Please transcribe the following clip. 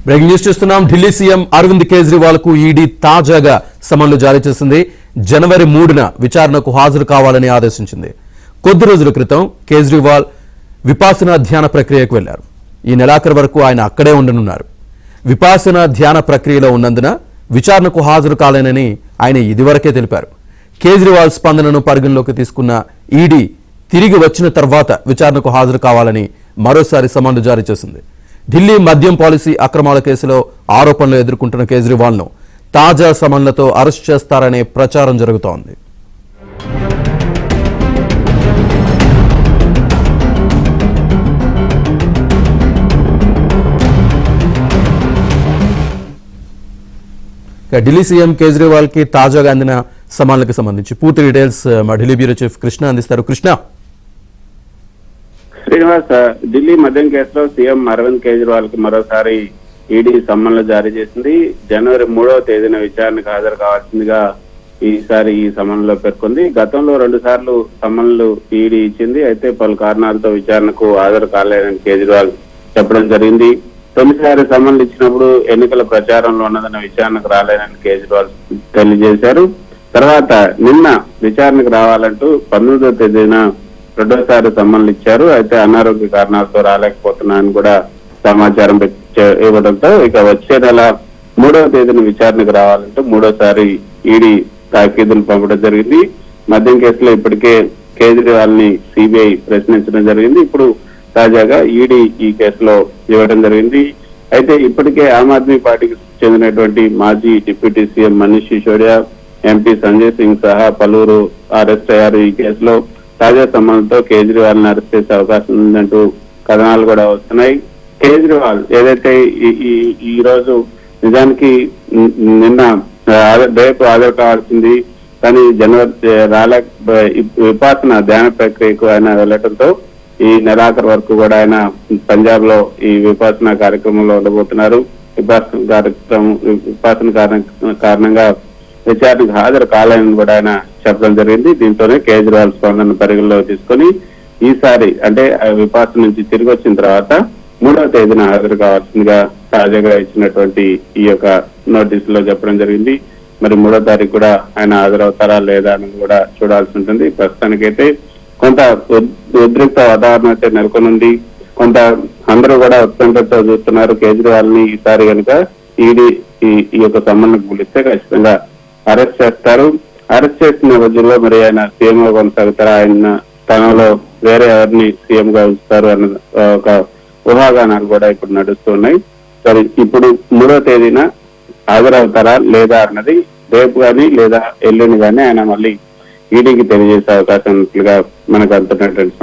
Breaking news చూస్తున్నాం. Delhi CM Arvind Kejriwal కు ED తాజాగా సమన్లు జారీ చేసింది. జనవరి 3న విచారణకు హాజరు కావాలని ఆదేశించింది. కొద్ది రోజుల క్రితం కేజ్రీవాల్ విపాసన ధ్యాన ప్రక్రియకు వెళ్లారు. ఈ నెలాఖరు వరకు ఆయన అక్కడే ఉండనున్నారు. విపాసన ధ్యాన ప్రక్రియలో ఉన్నందున విచారణకు హాజరు కాలేనని ఆయన ఇదివరకే తెలిపారు. కేజ్రీవాల్ స్పందనను పరిగణలోకి తీసుకున్న ఈడీ తిరిగి వచ్చిన తర్వాత విచారణకు హాజరు కావాలని మరోసారి సమన్లు జారీ చేసింది. ఢిల్లీ మద్యం పాలసీ అక్రమాల కేసులో ఆరోపణలు ఎదుర్కొంటున్న కేజ్రీవాల్ను తాజా సమన్లతో అరెస్ట్ చేస్తారనే ప్రచారం జరుగుతోంది. ఢిల్లీ సీఎం కేజ్రీవాల్ కి తాజాగా అందిన సమన్లకు సంబంధించి పూర్తి డీటెయిల్స్ మా ఢిల్లీ బ్యూరో చీఫ్ కృష్ణ అందిస్తారు. కృష్ణ. శ్రీనివాస్, ఢిల్లీ మద్యం కేసులో సీఎం అరవింద్ కేజ్రీవాల్ కి మరోసారి ఈడీ సమ్మన్లు జారీ చేసింది. జనవరి 3వ తేదీన విచారణకు హాజరు కావాల్సిందిగా ఈసారి ఈ సమన్లో పేర్కొంది. గతంలో 2 సార్లు సమ్మన్లు ఈడీ ఇచ్చింది. అయితే పలు కారణాలతో విచారణకు హాజరు కాలేదని కేజ్రీవాల్ చెప్పడం జరిగింది. తొలిసారి సమన్లు ఇచ్చినప్పుడు ఎన్నికల ప్రచారంలో ఉన్నదన్న విచారణకు రాలేదని కేజ్రీవాల్ తెలియజేశారు. తర్వాత నిన్న విచారణకు రావాలంటూ 19వ తేదీన 2వసారి సమ్మన్లు ఇచ్చారు. అయితే అనారోగ్య కారణాలతో రాలేకపోతున్నానని కూడా సమాచారం ఇవ్వడంతో ఇక వచ్చే నెల 3వ తేదీన విచారణకు రావాలంటూ 3వసారి ఈడీ తాకీదులు పంపడం జరిగింది. మద్యం కేసులో ఇప్పటికే కేజ్రీవాల్ ని సిబిఐ ప్రశ్నించడం జరిగింది. ఇప్పుడు తాజాగా ఈడీ ఈ కేసులో ఇవ్వడం జరిగింది. అయితే ఇప్పటికే ఆమ్ ఆద్మీ పార్టీకి చెందినటువంటి మాజీ deputy CM Manish Sisodia, MP Sanjay Singh సహా పలువురు అరెస్ట్ అయ్యారు. ఈ కేసులో తాజా సమన్లతో కేజ్రీవాల్ ని అరెస్ట్ చేసే అవకాశం ఉందంటూ కథనాలు కూడా వస్తున్నాయి. కేజ్రీవాల్ ఏదైతే ఈ రోజు నిజానికి నిన్న రేపు హాజరు కావాల్సింది, కానీ జనవరి విపాసన ధ్యాన ప్రక్రియకు ఆయన వెళ్లడంతో ఈ నెలాఖరు వరకు కూడా ఆయన పంజాబ్ లో ఈ విపాసన కార్యక్రమంలో ఉండబోతున్నారు. విపాసన కారణంగా విచారణకు హాజరు కాలేదని కూడా ఆయన చెప్పడం జరిగింది. దీంతోనే కేజ్రీవాల్ స్పందన పరిగణలో తీసుకొని ఈసారి అంటే విపాసన నుంచి తిరిగి వచ్చిన తర్వాత 3వ తేదీన హాజరు కావాల్సిందిగా తాజాగా ఇచ్చినటువంటి ఈ యొక్క నోటీసులో చెప్పడం జరిగింది. మరి 3వ తారీఖు కూడా ఆయన హాజరవుతారా లేదా అని కూడా చూడాల్సి ఉంటుంది. ప్రస్తుతానికైతే కొంత ఉద్రిక్త వాతావరణం అయితే నెలకొనుంది. కొంత అందరూ కూడా ఉత్కంఠతో చూస్తున్నారు కేజ్రీవాల్ ని. ఈసారి కనుక ఈడీ ఈ యొక్క సమ్మన్కు పిలిస్తే ఖచ్చితంగా అరెస్ట్ చేస్తారు. అరెస్ట్ చేసిన రోజుల్లో మరి ఆయన సీఎం గా కొనసాగుతారా, ఆయన స్థానంలో వేరే ఎవరిని సీఎం గా ఉంచుతారు అన్న ఒక ఊహాగానాలు కూడా ఇప్పుడు నడుస్తున్నాయి. సరే, ఇప్పుడు 3వ తేదీన హాజరవుతారా లేదా అన్నది రేపు కానీ లేదా ఎల్లుండి కానీ ఆయన మళ్ళీ ఈడీకి తెలియజేసే అవకాశం ఉన్నట్లుగా మనకు అందుతున్నటువంటి